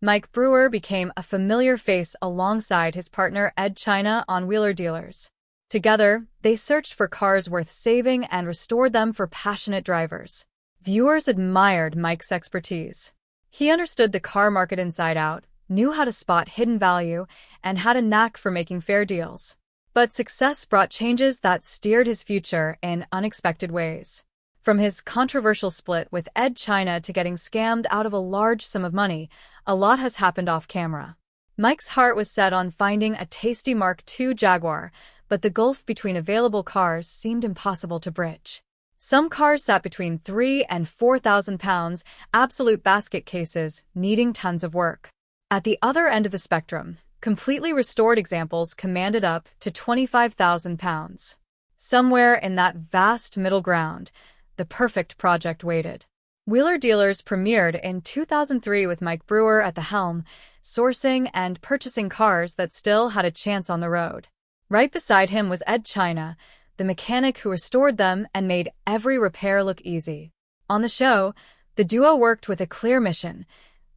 Mike Brewer became a familiar face alongside his partner Ed China on Wheeler Dealers. Together, they searched for cars worth saving and restored them for passionate drivers. Viewers admired Mike's expertise. He understood the car market inside out, knew how to spot hidden value, and had a knack for making fair deals. But success brought changes that steered his future in unexpected ways. From his controversial split with Ed China to getting scammed out of a large sum of money, a lot has happened off camera. Mike's heart was set on finding a tasty Mark II Jaguar, but the gulf between available cars seemed impossible to bridge. Some cars sat between £3,000 and £4,000, absolute basket cases, needing tons of work. At the other end of the spectrum, completely restored examples commanded up to £25,000. Somewhere in that vast middle ground, the perfect project waited. Wheeler Dealers premiered in 2003 with Mike Brewer at the helm, sourcing and purchasing cars that still had a chance on the road. Right beside him was Ed China, the mechanic who restored them and made every repair look easy. On the show, the duo worked with a clear mission: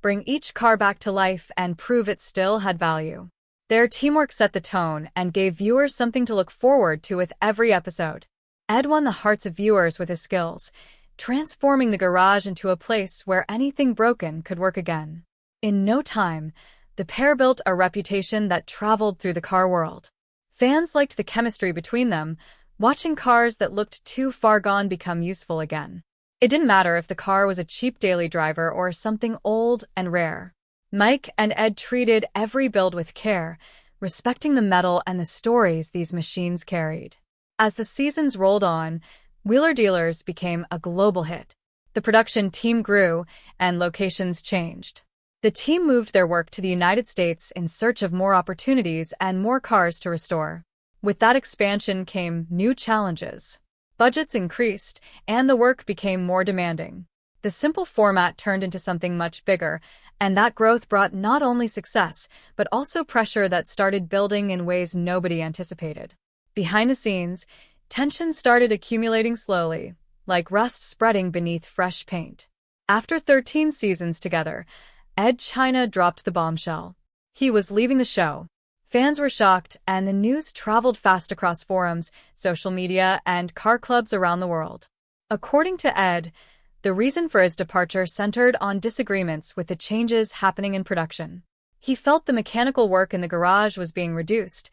bring each car back to life and prove it still had value. Their teamwork set the tone and gave viewers something to look forward to with every episode. Ed won the hearts of viewers with his skills, transforming the garage into a place where anything broken could work again. In no time, the pair built a reputation that traveled through the car world. Fans liked the chemistry between them, watching cars that looked too far gone become useful again. It didn't matter if the car was a cheap daily driver or something old and rare. Mike and Ed treated every build with care, respecting the metal and the stories these machines carried. As the seasons rolled on, Wheeler Dealers became a global hit. The production team grew, and locations changed. The team moved their work to the United States in search of more opportunities and more cars to restore. With that expansion came new challenges. Budgets increased, and the work became more demanding. The simple format turned into something much bigger, and that growth brought not only success, but also pressure that started building in ways nobody anticipated. Behind the scenes, tension started accumulating slowly, like rust spreading beneath fresh paint. After 13 seasons together, Ed China dropped the bombshell. He was leaving the show. Fans were shocked, and the news traveled fast across forums, social media, and car clubs around the world. According to Ed, the reason for his departure centered on disagreements with the changes happening in production. He felt the mechanical work in the garage was being reduced,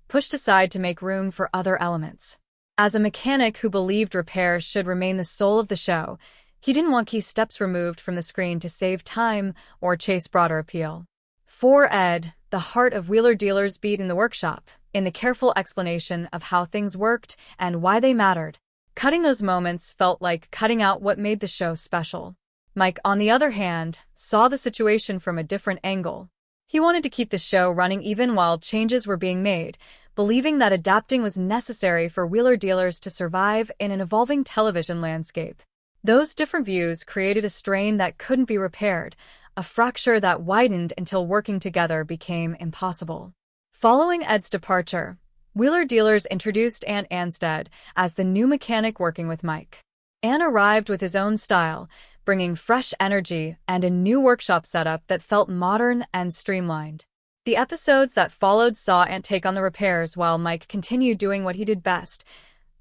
pushed aside to make room for other elements. As a mechanic who believed repairs should remain the soul of the show, he didn't want key steps removed from the screen to save time or chase broader appeal. For Ed, the heart of Wheeler Dealers beat in the workshop, in the careful explanation of how things worked and why they mattered. Cutting those moments felt like cutting out what made the show special. Mike, on the other hand, saw the situation from a different angle. He wanted to keep the show running even while changes were being made, believing that adapting was necessary for Wheeler Dealers to survive in an evolving television landscape. Those different views created a strain that couldn't be repaired, a fracture that widened until working together became impossible. Following Ed's departure, Wheeler Dealers introduced Ant Anstead as the new mechanic working with Mike. Ant arrived with his own style, bringing fresh energy and a new workshop setup that felt modern and streamlined. The episodes that followed saw Ant take on the repairs while Mike continued doing what he did best: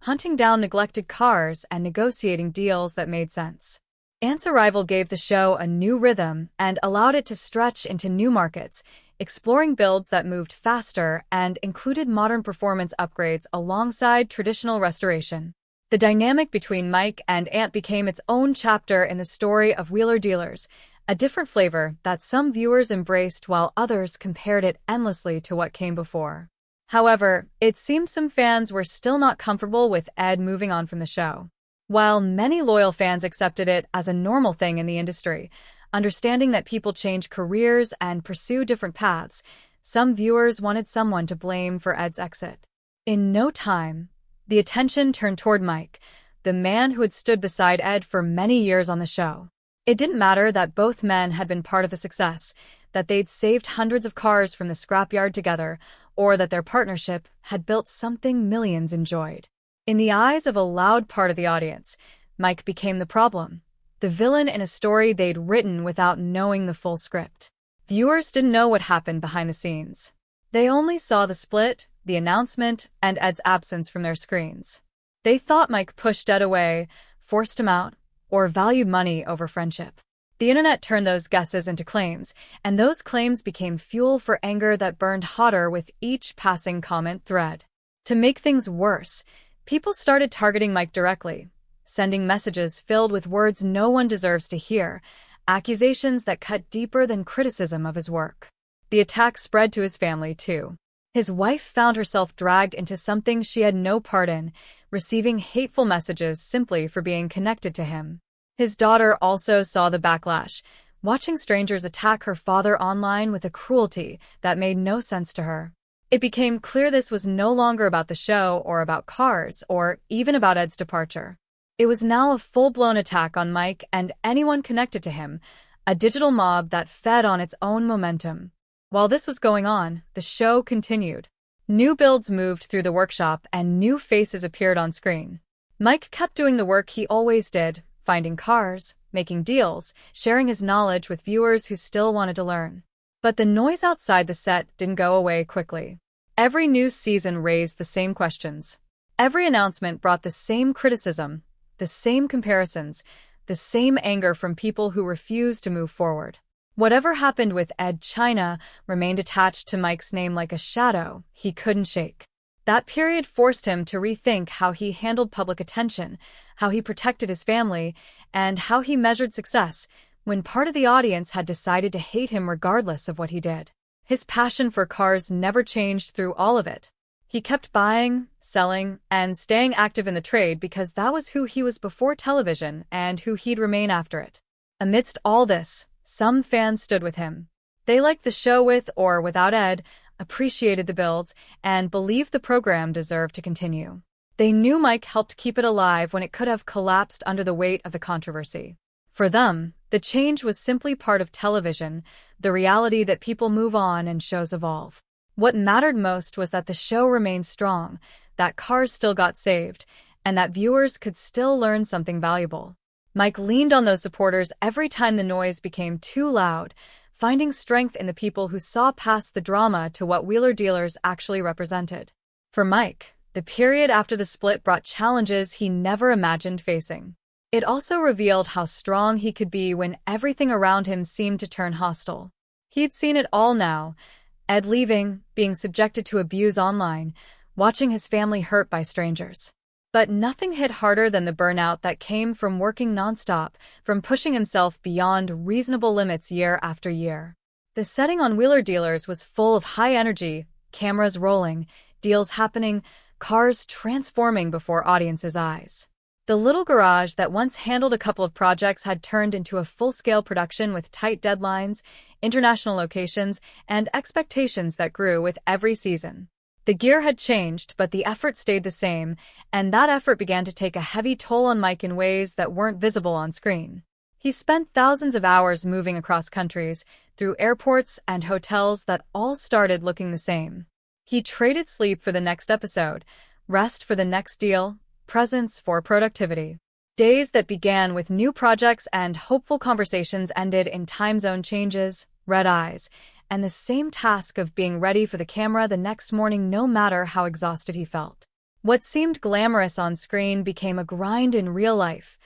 hunting down neglected cars and negotiating deals that made sense. Ant's arrival gave the show a new rhythm and allowed it to stretch into new markets, exploring builds that moved faster and included modern performance upgrades alongside traditional restoration. The dynamic between Mike and Ant became its own chapter in the story of Wheeler Dealers, a different flavor that some viewers embraced while others compared it endlessly to what came before. However, it seemed some fans were still not comfortable with Ed moving on from the show. While many loyal fans accepted it as a normal thing in the industry, understanding that people change careers and pursue different paths, some viewers wanted someone to blame for Ed's exit. In no time, the attention turned toward Mike, the man who had stood beside Ed for many years on the show. It didn't matter that both men had been part of the success, that they'd saved hundreds of cars from the scrapyard together, or that their partnership had built something millions enjoyed. In the eyes of a loud part of the audience, Mike became the problem, the villain in a story they'd written without knowing the full script. Viewers didn't know what happened behind the scenes. They only saw the split, the announcement, and Ed's absence from their screens. They thought Mike pushed Ed away, forced him out, or valued money over friendship. The internet turned those guesses into claims, and those claims became fuel for anger that burned hotter with each passing comment thread. To make things worse, people started targeting Mike directly, sending messages filled with words no one deserves to hear, accusations that cut deeper than criticism of his work. The attack spread to his family, too. His wife found herself dragged into something she had no part in, receiving hateful messages simply for being connected to him. His daughter also saw the backlash, watching strangers attack her father online with a cruelty that made no sense to her. It became clear this was no longer about the show or about Cars or even about Ed's departure. It was now a full-blown attack on Mike and anyone connected to him, a digital mob that fed on its own momentum. While this was going on, the show continued. New builds moved through the workshop and new faces appeared on screen. Mike kept doing the work he always did, finding cars, making deals, sharing his knowledge with viewers who still wanted to learn. But the noise outside the set didn't go away quickly. Every new season raised the same questions. Every announcement brought the same criticism, the same comparisons, the same anger from people who refused to move forward. Whatever happened with Ed China remained attached to Mike's name like a shadow he couldn't shake. That period forced him to rethink how he handled public attention, how he protected his family, and how he measured success when part of the audience had decided to hate him regardless of what he did. His passion for cars never changed through all of it. He kept buying, selling, and staying active in the trade because that was who he was before television and who he'd remain after it. Amidst all this, some fans stood with him. They liked the show with or without Ed, appreciated the builds, and believed the program deserved to continue. They knew Mike helped keep it alive when it could have collapsed under the weight of the controversy. For them, the change was simply part of television, the reality that people move on and shows evolve. What mattered most was that the show remained strong, that cars still got saved, and that viewers could still learn something valuable. Mike leaned on those supporters every time the noise became too loud, finding strength in the people who saw past the drama to what wheeler dealers actually represented. For Mike, the period after the split brought challenges he never imagined facing. It also revealed how strong he could be when everything around him seemed to turn hostile. He'd seen it all now: Ed leaving, being subjected to abuse online, watching his family hurt by strangers. But nothing hit harder than the burnout that came from working nonstop, from pushing himself beyond reasonable limits year after year. The setting on Wheeler Dealers was full of high energy, cameras rolling, deals happening, cars transforming before audiences' eyes. The little garage that once handled a couple of projects had turned into a full-scale production with tight deadlines, international locations, and expectations that grew with every season. The gear had changed, but the effort stayed the same, and that effort began to take a heavy toll on Mike in ways that weren't visible on screen. He spent thousands of hours moving across countries, through airports and hotels that all started looking the same. He traded sleep for the next episode, rest for the next deal, presence for productivity. Days that began with new projects and hopeful conversations ended in time zone changes, red eyes, and the same task of being ready for the camera the next morning no matter how exhausted he felt. What seemed glamorous on screen became a grind in real life,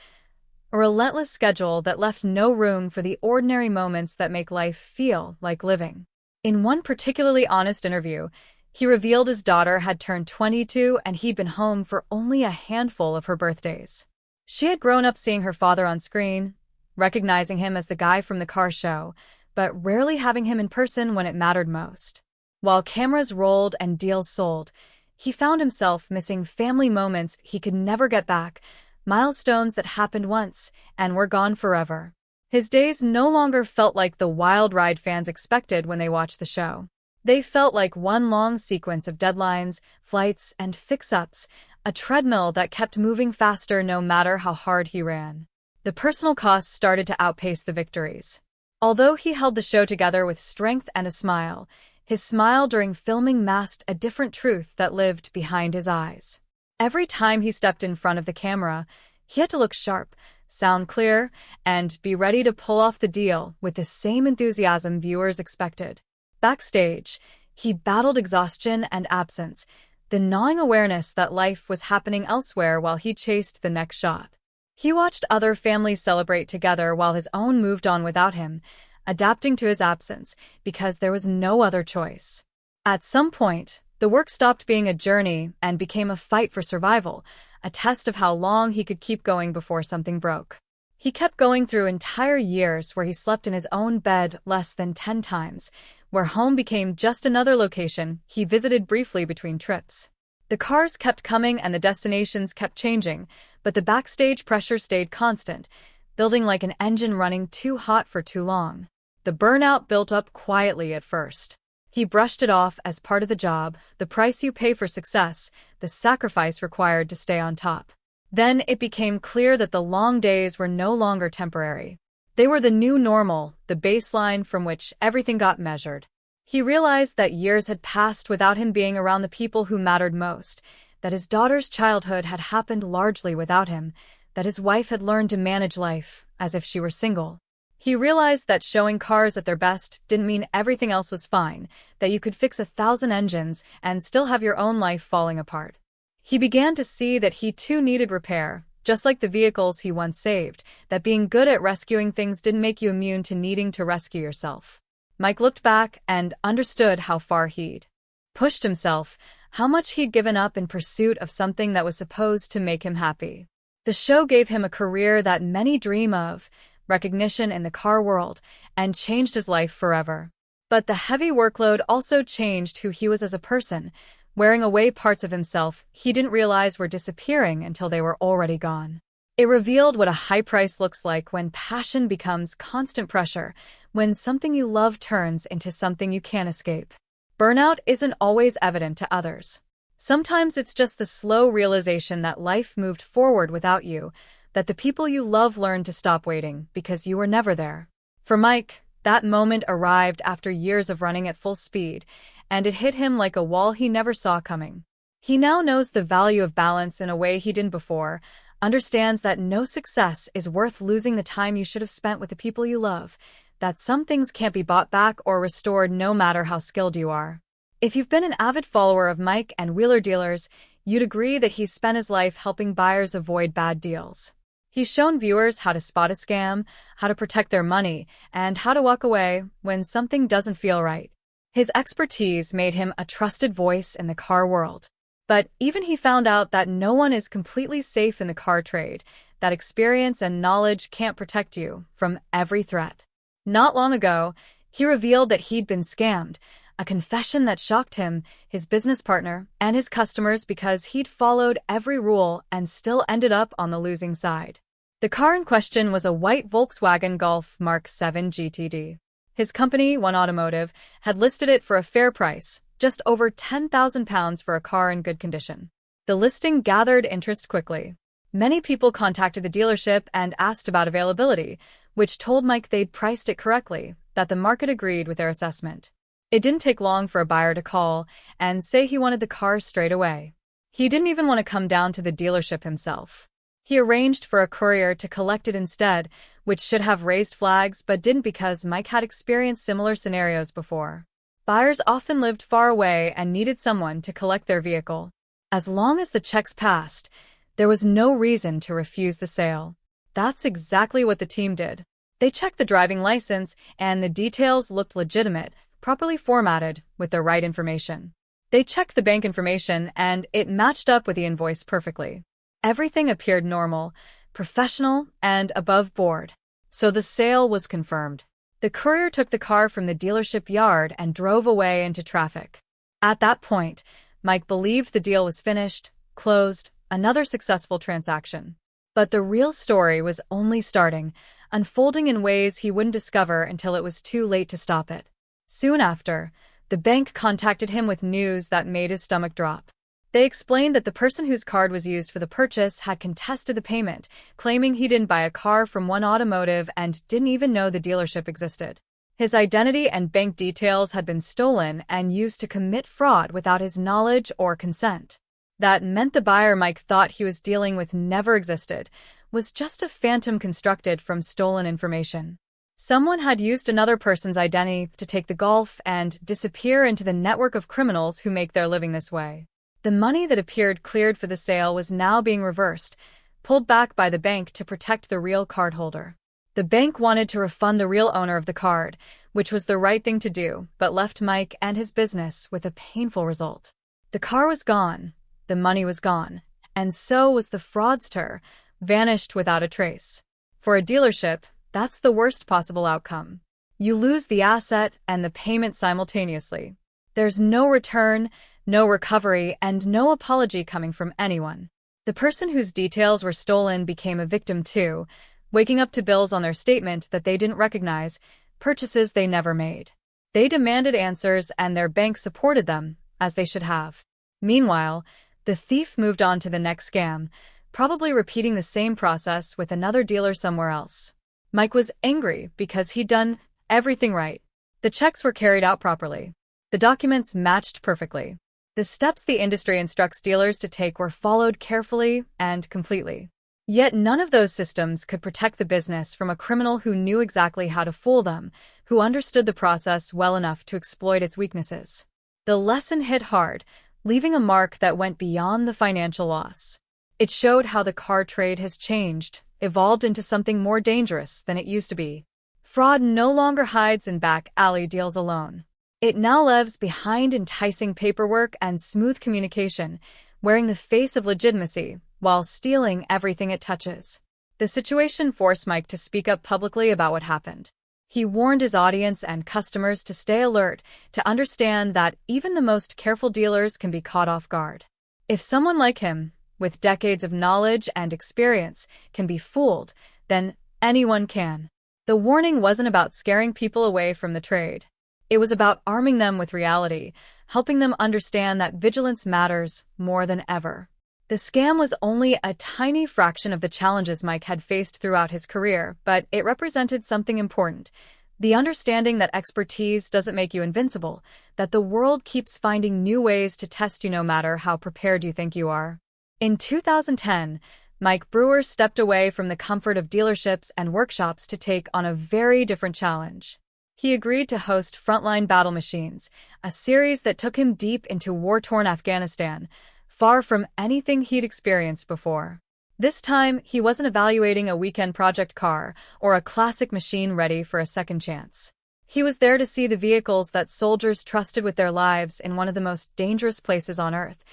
a relentless schedule that left no room for the ordinary moments that make life feel like living. In one particularly honest interview, he revealed his daughter had turned 22 and he'd been home for only a handful of her birthdays. She had grown up seeing her father on screen, recognizing him as the guy from the car show, but rarely having him in person when it mattered most. While cameras rolled and deals sold, he found himself missing family moments he could never get back, milestones that happened once and were gone forever. His days no longer felt like the wild ride fans expected when they watched the show. They felt like one long sequence of deadlines, flights, and fix-ups, a treadmill that kept moving faster no matter how hard he ran. The personal costs started to outpace the victories. Although he held the show together with strength and a smile, his smile during filming masked a different truth that lived behind his eyes. Every time he stepped in front of the camera, he had to look sharp, sound clear, and be ready to pull off the deal with the same enthusiasm viewers expected. Backstage, he battled exhaustion and absence, the gnawing awareness that life was happening elsewhere while he chased the next shot. He watched other families celebrate together while his own moved on without him, adapting to his absence because there was no other choice. At some point, the work stopped being a journey and became a fight for survival, a test of how long he could keep going before something broke. He kept going through entire years where he slept in his own bed less than 10 times, where home became just another location he visited briefly between trips. The cars kept coming and the destinations kept changing, but the backstage pressure stayed constant, building like an engine running too hot for too long. The burnout built up quietly at first. He brushed it off as part of the job, the price you pay for success, the sacrifice required to stay on top. Then it became clear that the long days were no longer temporary. They were the new normal, the baseline from which everything got measured. He realized that years had passed without him being around the people who mattered most, that his daughter's childhood had happened largely without him, that his wife had learned to manage life as if she were single. He realized that showing cars at their best didn't mean everything else was fine, that you could fix 1,000 engines and still have your own life falling apart. He began to see that he too needed repair, just like the vehicles he once saved, that being good at rescuing things didn't make you immune to needing to rescue yourself. Mike looked back and understood how far he'd pushed himself, how much he'd given up in pursuit of something that was supposed to make him happy. The show gave him a career that many dream of, recognition in the car world, and changed his life forever. But the heavy workload also changed who he was as a person, wearing away parts of himself he didn't realize were disappearing until they were already gone. It revealed what a high price looks like when passion becomes constant pressure, when something you love turns into something you can't escape. Burnout isn't always evident to others. Sometimes it's just the slow realization that life moved forward without you, that the people you love learned to stop waiting because you were never there. For Mike, that moment arrived after years of running at full speed, and it hit him like a wall he never saw coming. He now knows the value of balance in a way he didn't before, understands that no success is worth losing the time you should have spent with the people you love, that some things can't be bought back or restored no matter how skilled you are. If you've been an avid follower of Mike and Wheeler Dealers, you'd agree that he's spent his life helping buyers avoid bad deals. He's shown viewers how to spot a scam, how to protect their money, and how to walk away when something doesn't feel right. His expertise made him a trusted voice in the car world. But even he found out that no one is completely safe in the car trade, that experience and knowledge can't protect you from every threat. Not long ago, he revealed that he'd been scammed, a confession that shocked him, his business partner, and his customers because he'd followed every rule and still ended up on the losing side. The car in question was a white Volkswagen Golf Mark 7 GTD. His company, One Automotive, had listed it for a fair price, just over £10,000 for a car in good condition. The listing gathered interest quickly. Many people contacted the dealership and asked about availability, which told Mike they'd priced it correctly, that the market agreed with their assessment. It didn't take long for a buyer to call and say he wanted the car straight away. He didn't even want to come down to the dealership himself. He arranged for a courier to collect it instead, which should have raised flags but didn't because Mike had experienced similar scenarios before. Buyers often lived far away and needed someone to collect their vehicle. As long as the checks passed, there was no reason to refuse the sale. That's exactly what the team did. They checked the driving license, and the details looked legitimate, properly formatted, with the right information. They checked the bank information, and it matched up with the invoice perfectly. Everything appeared normal, professional, and above board. So the sale was confirmed. The courier took the car from the dealership yard and drove away into traffic. At that point, Mike believed the deal was finished, closed, another successful transaction. But the real story was only starting, unfolding in ways he wouldn't discover until it was too late to stop it. Soon after, the bank contacted him with news that made his stomach drop. They explained that the person whose card was used for the purchase had contested the payment, claiming he didn't buy a car from One Automotive and didn't even know the dealership existed. His identity and bank details had been stolen and used to commit fraud without his knowledge or consent. That meant the buyer Mike thought he was dealing with never existed, was just a phantom constructed from stolen information. Someone had used another person's identity to take the golf and disappear into the network of criminals who make their living this way. The money that appeared cleared for the sale was now being reversed, pulled back by the bank to protect the real cardholder. The bank wanted to refund the real owner of the card, which was the right thing to do, but left Mike and his business with a painful result. The car was gone, the money was gone, and so was the fraudster, vanished without a trace. For a dealership, that's the worst possible outcome. You lose the asset and the payment simultaneously. There's no return, no recovery, and no apology coming from anyone. The person whose details were stolen became a victim too, waking up to bills on their statement that they didn't recognize, purchases they never made. They demanded answers and their bank supported them, as they should have. Meanwhile, the thief moved on to the next scam, probably repeating the same process with another dealer somewhere else. Mike was angry because he'd done everything right. The checks were carried out properly. The documents matched perfectly. The steps the industry instructs dealers to take were followed carefully and completely. Yet none of those systems could protect the business from a criminal who knew exactly how to fool them, who understood the process well enough to exploit its weaknesses. The lesson hit hard, leaving a mark that went beyond the financial loss. It showed how the car trade has changed, evolved into something more dangerous than it used to be. Fraud no longer hides in back alley deals alone. It now lives behind enticing paperwork and smooth communication, wearing the face of legitimacy while stealing everything it touches. The situation forced Mike to speak up publicly about what happened. He warned his audience and customers to stay alert, to understand that even the most careful dealers can be caught off guard. If someone like him, with decades of knowledge and experience, can be fooled, then anyone can. The warning wasn't about scaring people away from the trade. It was about arming them with reality, helping them understand that vigilance matters more than ever. The scam was only a tiny fraction of the challenges Mike had faced throughout his career, but it represented something important. The understanding that expertise doesn't make you invincible, that the world keeps finding new ways to test you no matter how prepared you think you are. In 2010, Mike Brewer stepped away from the comfort of dealerships and workshops to take on a very different challenge. He agreed to host Frontline Battle Machines, a series that took him deep into war-torn Afghanistan, far from anything he'd experienced before. This time, he wasn't evaluating a weekend project car or a classic machine ready for a second chance. He was there to see the vehicles that soldiers trusted with their lives in one of the most dangerous places on Earth,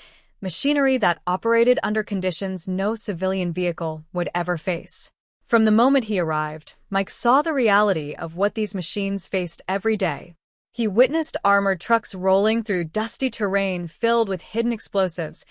machinery that operated under conditions no civilian vehicle would ever face. From the moment he arrived, Mike saw the reality of what these machines faced every day. He witnessed armored trucks rolling through dusty terrain filled with hidden explosives,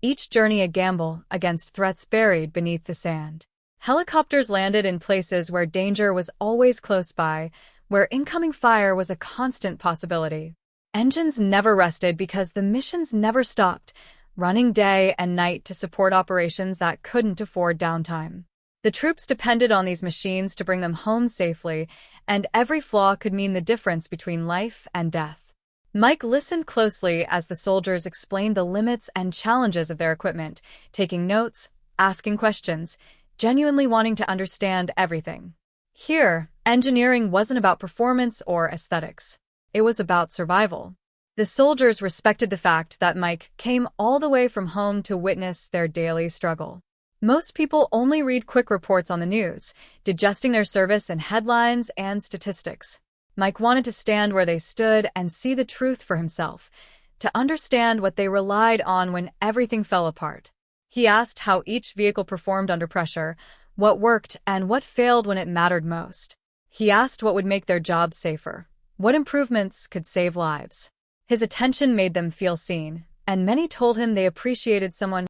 each journey a gamble against threats buried beneath the sand. Helicopters landed in places where danger was always close by, where incoming fire was a constant possibility. Engines never rested because the missions never stopped, running day and night to support operations that couldn't afford downtime. The troops depended on these machines to bring them home safely, and every flaw could mean the difference between life and death. Mike listened closely as the soldiers explained the limits and challenges of their equipment, taking notes, asking questions, genuinely wanting to understand everything. Here, engineering wasn't about performance or aesthetics. It was about survival. The soldiers respected the fact that Mike came all the way from home to witness their daily struggle. Most people only read quick reports on the news, digesting their service in headlines and statistics. Mike wanted to stand where they stood and see the truth for himself, to understand what they relied on when everything fell apart. He asked how each vehicle performed under pressure, what worked and what failed when it mattered most. He asked what would make their jobs safer, what improvements could save lives. His attention made them feel seen, and many told him they appreciated someone